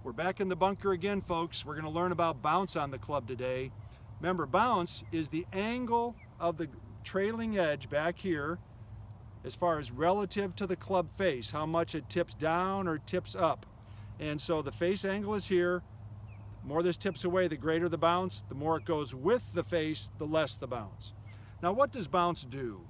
We're back in the bunker again, folks. We're going to learn about bounce on the club today. Remember, bounce is the angle of the trailing edge back here as far as relative to the club face, how much it tips down or tips up. And so the face angle is here. The more this tips away, the greater the bounce. The more it goes with the face, the less the bounce. Now, what does bounce do?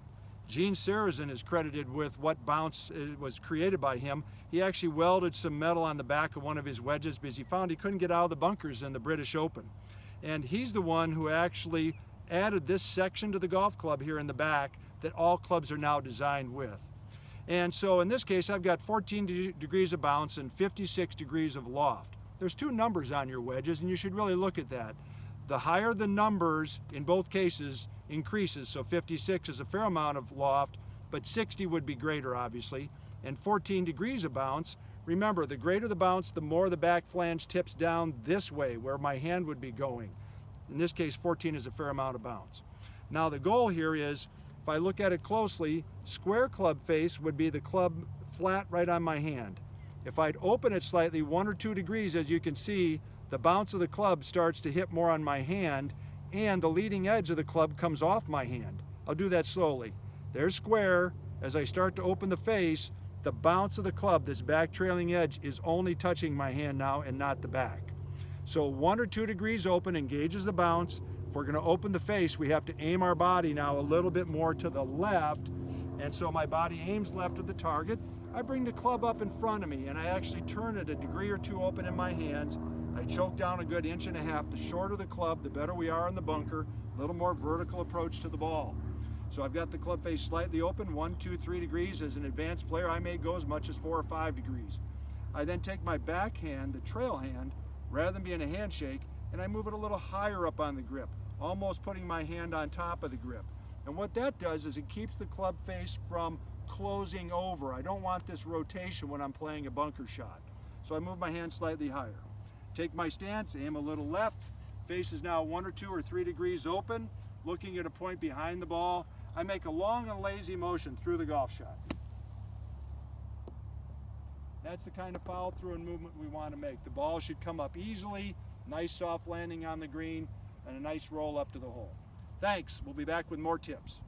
Gene Sarazen is credited with what bounce was created by him. He actually welded some metal on the back of one of his wedges because he found he couldn't get out of the bunkers in the British Open. And he's the one who actually added this section to the golf club here in the back that all clubs are now designed with. And so in this case, I've got 14 degrees of bounce and 56 degrees of loft. There's two numbers on your wedges, and you should really look at that. The higher the numbers in both cases increases, so 56 is a fair amount of loft, but 60 would be greater, obviously. And 14 degrees of bounce, remember, the greater the bounce, the more the back flange tips down this way, where my hand would be going. In this case, 14 is a fair amount of bounce. Now the goal here is, if I look at it closely, square club face would be the club flat right on my hand. If I'd open it slightly, 1 or 2 degrees, as you can see, the bounce of the club starts to hit more on my hand, and the leading edge of the club comes off my hand. I'll do that slowly. There's square. As I start to open the face, the bounce of the club, this back trailing edge, is only touching my hand now and not the back. So 1 or 2 degrees open engages the bounce. If we're going to open the face, we have to aim our body now a little bit more to the left. And so my body aims left of the target. I bring the club up in front of me, and I actually turn it a degree or two open in my hands. I choke down a good 1.5 inches. The shorter the club, the better we are in the bunker. A little more vertical approach to the ball. So I've got the club face slightly open, 1, 2, 3 degrees. As an advanced player, I may go as much as 4 or 5 degrees. I then take my back hand, the trail hand, rather than being a handshake, and I move it a little higher up on the grip, almost putting my hand on top of the grip. And what that does is it keeps the club face from closing over. I don't want this rotation when I'm playing a bunker shot. So I move my hand slightly higher. Take my stance, aim a little left. Face is now 1 or 2 or 3 degrees open, looking at a point behind the ball. I make a long and lazy motion through the golf shot. That's the kind of follow through and movement we want to make. The ball should come up easily, nice soft landing on the green, and a nice roll up to the hole. Thanks. We'll be back with more tips.